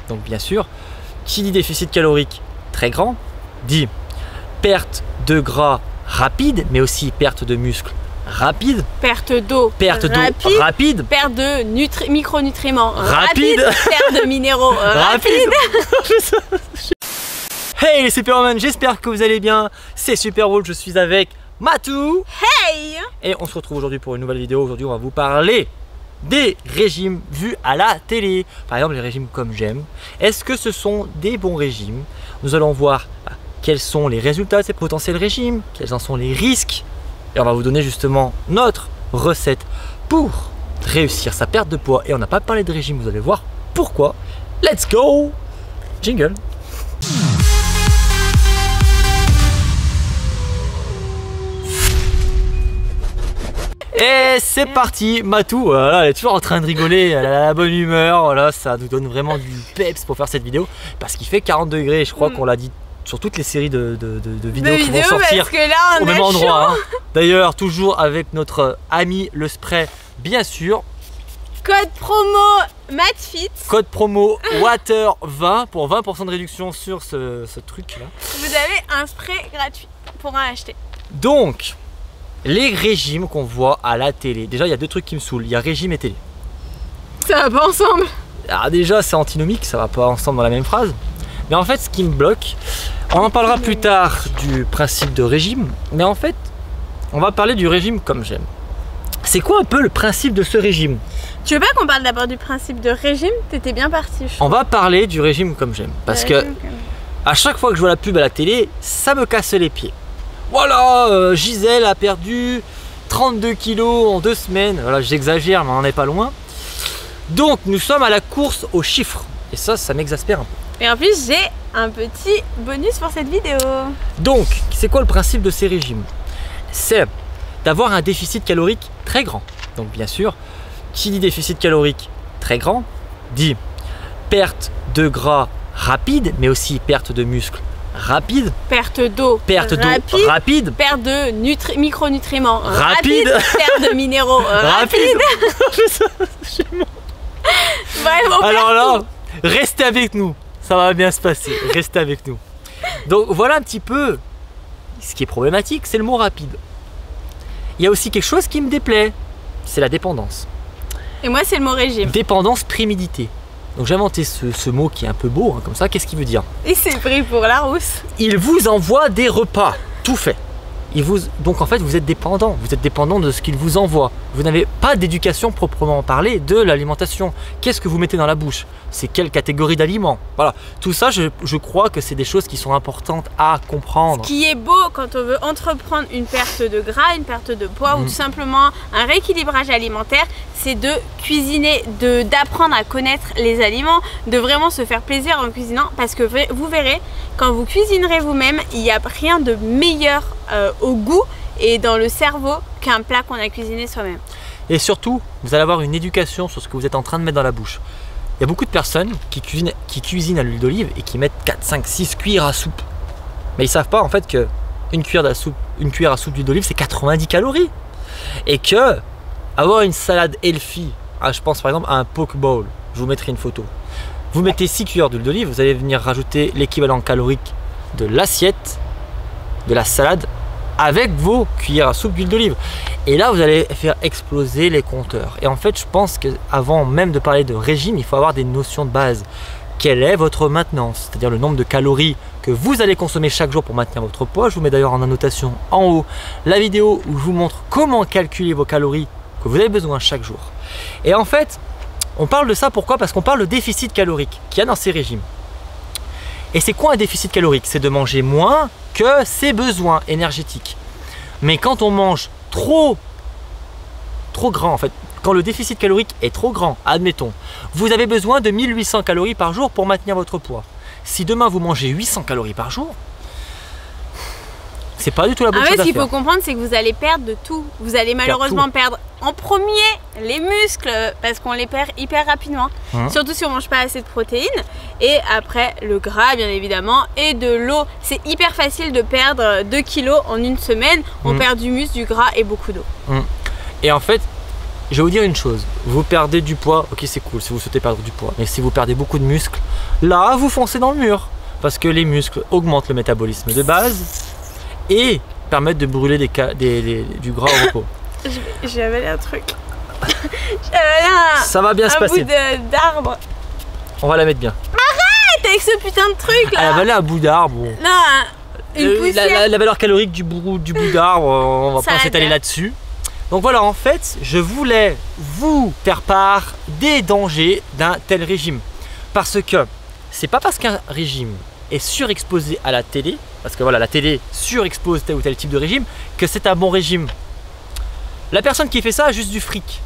Donc bien sûr, qui dit déficit calorique très grand, dit perte de gras rapide, mais aussi perte de muscle rapide, perte d'eau rapide, perte de micronutriments rapide, perte de minéraux rapide. Hey les Superman, j'espère que vous allez bien. C'est Superbowl, je suis avec Matou. Hey. Et on se retrouve aujourd'hui pour une nouvelle vidéo. Aujourd'hui on va vous parler des régimes vus à la télé. Par exemple les régimes comme j'aime. Est-ce que ce sont des bons régimes? Nous allons voir quels sont les résultats de ces potentiels régimes, quels en sont les risques. Et on va vous donner justement notre recette pour réussir sa perte de poids. Et on n'a pas parlé de régime, vous allez voir pourquoi. Let's go! Jingle! Et c'est parti, Matou, voilà, elle est toujours en train de rigoler, elle a la bonne humeur, voilà, ça nous donne vraiment du peps pour faire cette vidéo parce qu'il fait 40 degrés, je crois qu'on l'a dit sur toutes les séries de vidéos qui vont sortir parce que là, on au même endroit. Hein. D'ailleurs, toujours avec notre ami le spray, bien sûr. Code promo MatFit. Code promo Water20 pour 20% de réduction sur ce truc là. Vous avez un spray gratuit pour en acheter. Donc, les régimes qu'on voit à la télé, déjà il y a deux trucs qui me saoulent, il y a régime et télé. Ça va pas ensemble. Alors déjà c'est antinomique, ça va pas ensemble dans la même phrase. Mais en fait ce qui me bloque, on en parlera plus tard du principe de régime, mais en fait on va parler du régime comme j'aime. C'est quoi un peu le principe de ce régime? Tu veux pas qu'on parle d'abord du principe de régime? T'étais bien parti. On va parler du régime comme j'aime, parce que à chaque fois que je vois la pub à la télé, ça me casse les pieds. Voilà, Gisèle a perdu 32 kilos en 2 semaines. Voilà, j'exagère, mais on n'en est pas loin. Donc, nous sommes à la course aux chiffres. Et ça m'exaspère un peu. Et en plus, j'ai un petit bonus pour cette vidéo. Donc, c'est quoi le principe de ces régimes? C'est d'avoir un déficit calorique très grand. Donc, bien sûr, qui dit déficit calorique très grand, dit perte de gras rapide, mais aussi perte de muscle rapide, perte d'eau rapide, perte de micronutriments rapide, perte de minéraux rapide. Vraiment. Alors là, restez avec nous, ça va bien se passer, restez avec nous. Donc voilà un petit peu ce qui est problématique, c'est le mot rapide. Il y a aussi quelque chose qui me déplaît, c'est la dépendance. Et moi c'est le mot régime. Dépendance préméditée. Donc j'ai inventé ce mot qui est un peu beau, hein, comme ça. Qu'est-ce qu'il veut dire? Et c'est pris pour la rousse. Il vous envoie des repas, tout fait. Donc en fait vous êtes dépendant de ce qu'il vous envoie. Vous n'avez pas d'éducation proprement parlée de l'alimentation. Qu'est-ce que vous mettez dans la bouche? C'est quelle catégorie d'aliments? Voilà, tout ça je crois que c'est des choses qui sont importantes à comprendre. Ce qui est beau quand on veut entreprendre une perte de gras, une perte de poids ou tout simplement un rééquilibrage alimentaire, c'est de cuisiner, d'apprendre à connaître les aliments, de vraiment se faire plaisir en cuisinant, parce que vous verrez, quand vous cuisinerez vous-même, il n'y a rien de meilleur au goût et dans le cerveau qu'un plat qu'on a cuisiné soi-même. Et surtout, vous allez avoir une éducation sur ce que vous êtes en train de mettre dans la bouche. Il y a beaucoup de personnes qui cuisinent à l'huile d'olive et qui mettent 4, 5, 6 cuillères à soupe. Mais ils ne savent pas en fait que une cuillère à soupe d'huile d'olive c'est 90 calories. Et que avoir une salade healthy, je pense par exemple à un poke bowl, je vous mettrai une photo. Vous mettez 6 cuillères d'huile d'olive, vous allez venir rajouter l'équivalent calorique de l'assiette, de la salade, avec vos cuillères à soupe d'huile d'olive. Et là, vous allez faire exploser les compteurs. Et en fait, je pense qu'avant même de parler de régime, il faut avoir des notions de base. Quelle est votre maintenance? C'est-à-dire le nombre de calories que vous allez consommer chaque jour pour maintenir votre poids. Je vous mets d'ailleurs en annotation en haut la vidéo où je vous montre comment calculer vos calories que vous avez besoin chaque jour. Et en fait, on parle de ça pourquoi? Parce qu'on parle de déficit calorique qu'il y a dans ces régimes. Et c'est quoi un déficit calorique? C'est de manger moins que ses besoins énergétiques. Mais quand on mange trop grand en fait, quand le déficit calorique est trop grand, admettons, vous avez besoin de 1800 calories par jour pour maintenir votre poids. Si demain vous mangez 800 calories par jour, c'est pas du tout la bonne chose à faire. Ce qu'il faut comprendre, c'est que vous allez perdre de tout. Vous allez malheureusement perdre en premier les muscles parce qu'on les perd hyper rapidement. Surtout si on mange pas assez de protéines. Et après le gras bien évidemment et de l'eau. C'est hyper facile de perdre 2 kilos en une semaine. On perd du muscle, du gras et beaucoup d'eau. Et en fait, je vais vous dire une chose, vous perdez du poids, ok c'est cool si vous souhaitez perdre du poids, mais si vous perdez beaucoup de muscles, là vous foncez dans le mur, parce que les muscles augmentent le métabolisme de base et permettent de brûler du gras au repos. J'ai avalé un truc. J'ai avalé ça va bien se passer. Un bout d'arbre. On va la mettre bien. Arrête avec ce putain de truc là. Elle a avalé un bout d'arbre. Non, une poussière. La valeur calorique du bout d'arbre, on va pas s'étaler là-dessus. Donc voilà, en fait, je voulais vous faire part des dangers d'un tel régime. Parce que c'est pas parce qu'un régime est surexposé à la télé, parce que voilà, la télé surexpose tel ou tel type de régime, que c'est un bon régime. La personne qui fait ça a juste du fric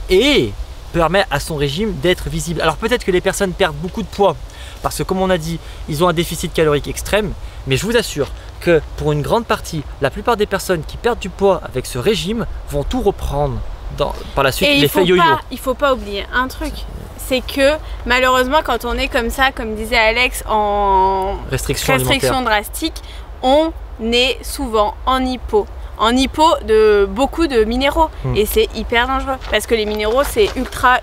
et permet à son régime d'être visible. Alors peut-être que les personnes perdent beaucoup de poids, parce que comme on a dit, ils ont un déficit calorique extrême, mais je vous assure que pour une grande partie, la plupart des personnes qui perdent du poids avec ce régime vont tout reprendre par la suite, l'effet yo-yo. Il faut pas oublier un truc, c'est que malheureusement quand on est comme ça, comme disait Alex, en restriction drastique, on est souvent en hypo de beaucoup de minéraux et c'est hyper dangereux parce que les minéraux c'est ultra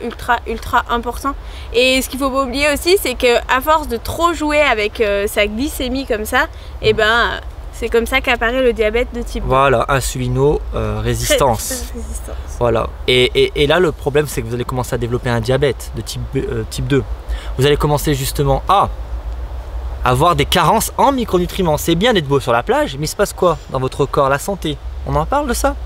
important. Et ce qu'il faut pas oublier aussi, c'est que à force de trop jouer avec sa glycémie comme ça, et ben c'est comme ça qu'apparaît le diabète de type 2. Voilà, insulino-résistance. Voilà. Et là le problème c'est que vous allez commencer à développer un diabète de type 2. Vous allez commencer justement à avoir des carences en micronutriments. C'est bien d'être beau sur la plage, mais il se passe quoi dans votre corps? La santé, on en parle de ça?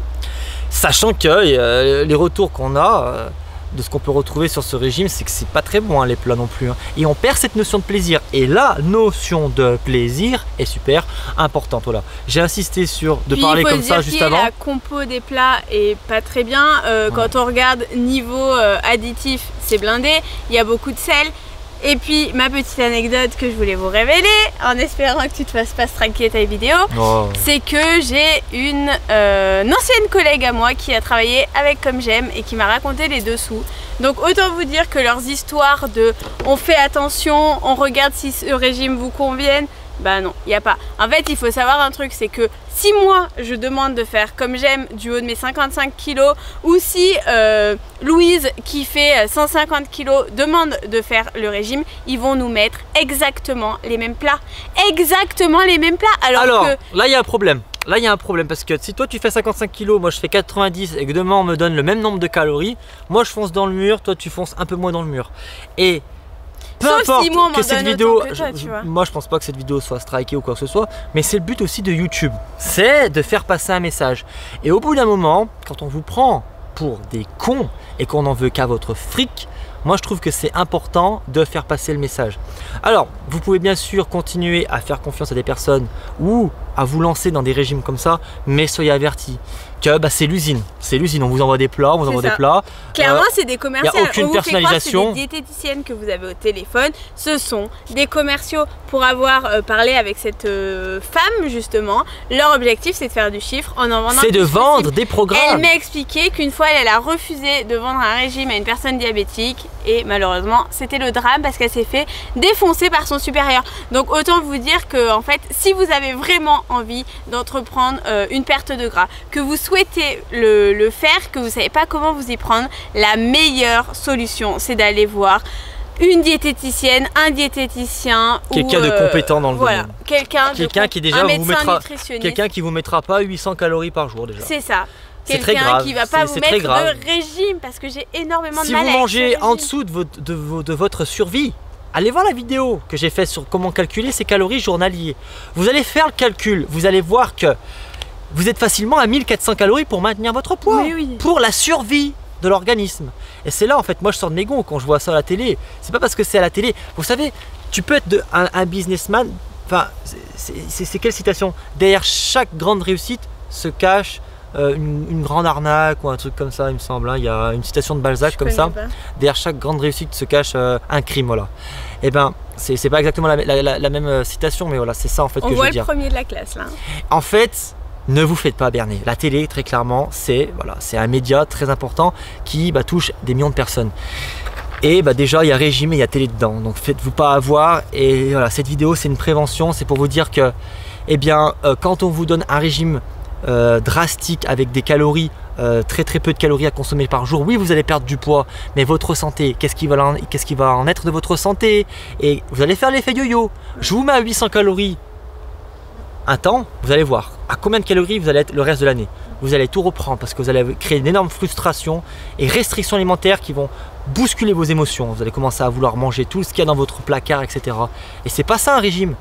Sachant que les retours qu'on a de ce qu'on peut retrouver sur ce régime, c'est que c'est pas très bon les plats non plus. Et on perd cette notion de plaisir. Et la notion de plaisir est super importante. Voilà. J'ai insisté sur parler comme ça juste avant. La compo des plats est pas très bien. Quand on regarde niveau additif, c'est blindé. Il y a beaucoup de sel. Et puis ma petite anecdote que je voulais vous révéler, en espérant que tu te fasses pas striker ta vidéo, c'est que j'ai une ancienne collègue à moi qui a travaillé avec Comme J'aime et qui m'a raconté les dessous. Donc autant vous dire que leurs histoires de on fait attention, on regarde si ce régime vous convienne, bah non, il n'y a pas. En fait, il faut savoir un truc, c'est que si moi je demande de faire Comme J'aime du haut de mes 55 kilos, ou si Louise qui fait 150 kilos demande de faire le régime, ils vont nous mettre exactement les mêmes plats. Exactement les mêmes plats. Alors que... là il y a un problème. Là il y a un problème parce que si toi tu fais 55 kilos, moi je fais 90 et que demain on me donne le même nombre de calories, moi je fonce dans le mur, toi tu fonces un peu moins dans le mur. Et peu importe que cette vidéo, moi je pense pas que cette vidéo soit strikée ou quoi que ce soit, mais c'est le but aussi de YouTube, c'est de faire passer un message. Et au bout d'un moment, quand on vous prend pour des cons et qu'on n'en veut qu'à votre fric, moi je trouve que c'est important de faire passer le message. Alors, vous pouvez bien sûr continuer à faire confiance à des personnes ou à vous lancer dans des régimes comme ça, mais soyez avertis que c'est l'usine. C'est l'usine, on vous envoie des plats, on vous envoie des plats. Clairement, c'est des commerciaux. Il n'y a aucune personnalisation. C'est des diététiciennes que vous avez au téléphone. Ce sont des commerciaux pour avoir parlé avec cette femme, justement. Leur objectif, c'est de faire du chiffre en vendant. C'est de vendre des programmes. Elle m'a expliqué qu'une fois, elle a refusé de vendre un régime à une personne diabétique. Et malheureusement, c'était le drame parce qu'elle s'est fait défoncer par son supérieur. Donc, autant vous dire que, en fait, si vous avez vraiment envie d'entreprendre une perte de gras, que vous souhaitez le faire, que vous ne savez pas comment vous y prendre, la meilleure solution, c'est d'aller voir une diététicienne, un diététicien, quelqu'un de compétent dans le domaine. Quelqu'un qui déjà vous mettra, quelqu'un qui vous mettra pas 800 calories par jour déjà. C'est ça. Quelqu'un qui va pas vous mettre de régime parce que j'ai énormément de mal. Si vous mangez en dessous de votre survie, allez voir la vidéo que j'ai faite sur comment calculer ses calories journaliers. Vous allez faire le calcul, vous allez voir que vous êtes facilement à 1400 calories pour maintenir votre poids, pour la survie de l'organisme. Et c'est là en fait, moi je sors de mes gonds quand je vois ça à la télé. C'est pas parce que c'est à la télé. Vous savez, tu peux être un businessman, enfin, c'est quelle citation? Derrière chaque grande réussite se cache une grande arnaque ou un truc comme ça, il me semble. Il y a une citation de Balzac comme ça. Derrière chaque grande réussite se cache un crime, voilà. Et ben, c'est pas exactement la même citation, mais voilà, c'est ça en fait que je veux dire. On voit le premier de la classe là. En fait, ne vous faites pas berner. La télé, très clairement, c'est un média très important qui touche des millions de personnes. Et déjà, il y a régime et il y a télé dedans. Donc, faites-vous pas avoir. Et voilà, cette vidéo, c'est une prévention. C'est pour vous dire que, quand on vous donne un régime drastique avec des calories, très peu de calories à consommer par jour, oui vous allez perdre du poids, mais votre santé, qu'est-ce qui va en être de votre santé? Et vous allez faire l'effet yo-yo. Je vous mets à 800 calories un temps, vous allez voir à combien de calories vous allez être le reste de l'année. Vous allez tout reprendre parce que vous allez créer une énorme frustration et restrictions alimentaires qui vont bousculer vos émotions. Vous allez commencer à vouloir manger tout ce qu'il y a dans votre placard, etc. Et c'est pas ça un régime.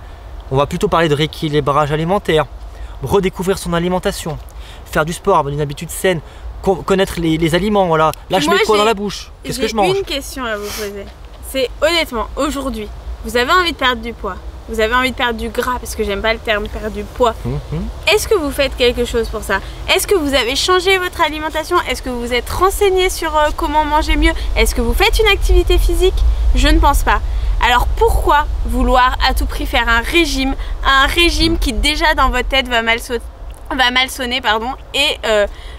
On va plutôt parler de rééquilibrage alimentaire, redécouvrir son alimentation, faire du sport, avoir une habitude saine, connaître les aliments. Voilà. Là, je mets quoi dans la bouche? Qu'est-ce que je mange? J'ai une question à vous poser. C'est honnêtement, aujourd'hui, vous avez envie de perdre du poids, vous avez envie de perdre du gras, parce que j'aime pas le terme perdre du poids. Est-ce que vous faites quelque chose pour ça? Est-ce que vous avez changé votre alimentation? Est-ce que vous êtes renseigné sur comment manger mieux? Est-ce que vous faites une activité physique? Je ne pense pas. Alors pourquoi vouloir à tout prix faire un régime qui déjà dans votre tête va mal sonner et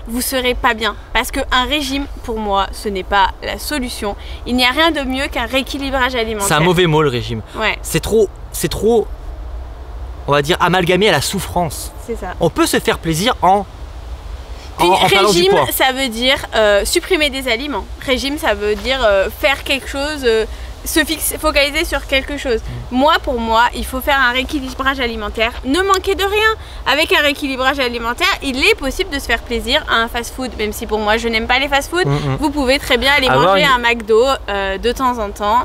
vous serez pas bien? Parce qu'un régime, pour moi, ce n'est pas la solution. Il n'y a rien de mieux qu'un rééquilibrage alimentaire. C'est un mauvais mot le régime. Ouais. C'est trop, on va dire, amalgamé à la souffrance. C'est ça. On peut se faire plaisir en parlant du régime, poids. ça veut dire supprimer des aliments. Régime, ça veut dire faire quelque chose, focaliser sur quelque chose. Pour moi, il faut faire un rééquilibrage alimentaire. Ne manquez de rien. Avec un rééquilibrage alimentaire, il est possible de se faire plaisir à un fast-food. Même si pour moi, je n'aime pas les fast-food, vous pouvez très bien aller manger un McDo de temps en temps.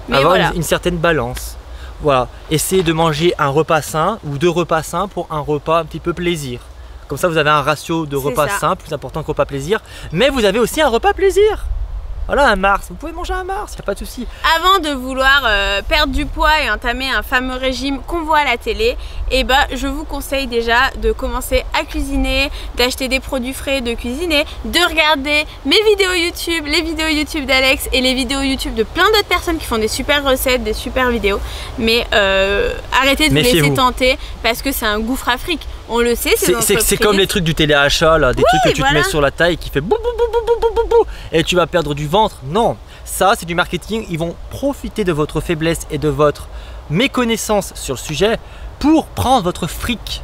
Mais avoir voilà. une certaine balance. Voilà. Essayez de manger un repas sain ou 2 repas sains pour un repas un petit peu plaisir. Comme ça, vous avez un ratio de repas sain plus important que repas plaisir. Mais vous avez aussi un repas plaisir. Voilà, un Mars, vous pouvez manger un Mars, il n'y a pas de souci. Avant de vouloir perdre du poids et entamer un fameux régime qu'on voit à la télé, je vous conseille déjà de commencer à cuisiner, d'acheter des produits frais, de cuisiner, de regarder mes vidéos YouTube, les vidéos YouTube d'Alex et les vidéos YouTube de plein d'autres personnes qui font des super recettes, des super vidéos. Mais arrêtez de vous laisser tenter parce que c'est un gouffre à fric. On le sait, c'est comme les trucs du téléachat, là, des trucs que tu te mets sur la taille qui fait bou bou bou bou bou bou bou et tu vas perdre du ventre. Non, ça c'est du marketing. Ils vont profiter de votre faiblesse et de votre méconnaissance sur le sujet pour prendre votre fric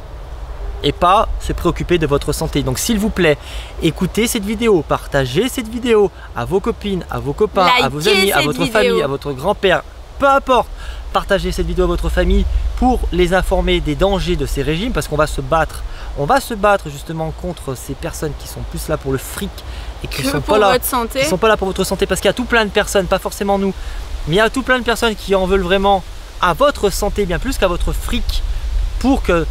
et pas se préoccuper de votre santé. Donc s'il vous plaît, écoutez cette vidéo, partagez cette vidéo à vos copines, à vos copains, à vos amis, à votre famille, à votre grand-père, peu importe. Partagez cette vidéo à votre famille pour les informer des dangers de ces régimes parce qu'on va se battre. On va se battre justement contre ces personnes qui sont plus là pour le fric et qui ne sont pas là pour votre santé, parce qu'il y a tout plein de personnes, pas forcément nous, mais il y a tout plein de personnes qui en veulent vraiment à votre santé bien plus qu'à votre fric pour que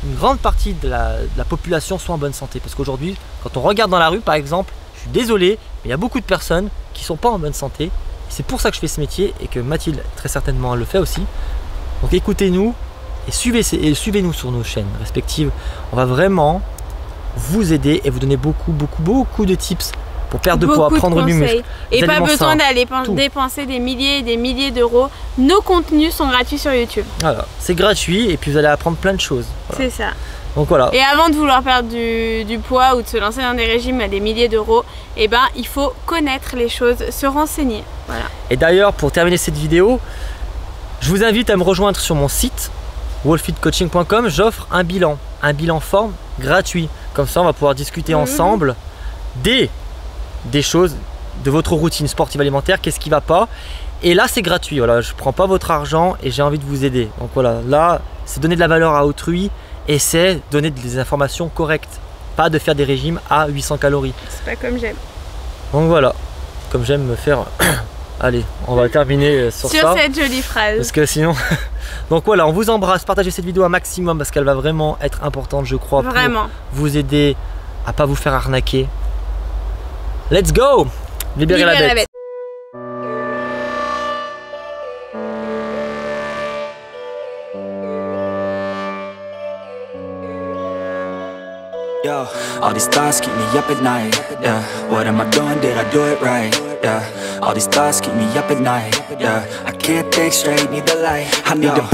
une grande partie de la population soit en bonne santé. Parce qu'aujourd'hui, quand on regarde dans la rue par exemple, je suis désolé, mais il y a beaucoup de personnes qui ne sont pas en bonne santé. C'est pour ça que je fais ce métier et que Mathilde très certainement elle le fait aussi. Donc écoutez-nous et suivez-nous sur nos chaînes respectives. On va vraiment vous aider et vous donner beaucoup de tips pour perdre de poids, prendre du muscle. Et pas besoin d'aller dépenser des milliers et des milliers d'euros. Nos contenus sont gratuits sur YouTube. Voilà, c'est gratuit et puis vous allez apprendre plein de choses. Voilà. C'est ça. Donc voilà. Et avant de vouloir perdre du poids ou de se lancer dans des régimes à des milliers d'euros, il faut connaître les choses, se renseigner. Voilà. Et d'ailleurs, pour terminer cette vidéo, je vous invite à me rejoindre sur mon site wallfitcoaching.com. J'offre un bilan forme gratuit. Comme ça, on va pouvoir discuter ensemble des choses de votre routine sportive alimentaire, qu'est-ce qui va pas. Et là, c'est gratuit. Voilà, je prends pas votre argent et j'ai envie de vous aider. Donc voilà, là, c'est donner de la valeur à autrui. Et c'est donner des informations correctes, pas de faire des régimes à 800 calories. C'est pas comme j'aime. Donc voilà, comme j'aime me faire... Allez, on va terminer sur ça. Sur cette jolie phrase. Parce que sinon... Donc voilà, on vous embrasse, partagez cette vidéo un maximum parce qu'elle va vraiment être importante, je crois, pour vous aider à pas vous faire arnaquer. Let's go! Libérez la bête. Yo, all these thoughts keep me up at night. Yeah, what am I doing? Did I do it right? Yeah, all these thoughts keep me up at night. Yeah, I can't think straight, need the light. I need to breathe.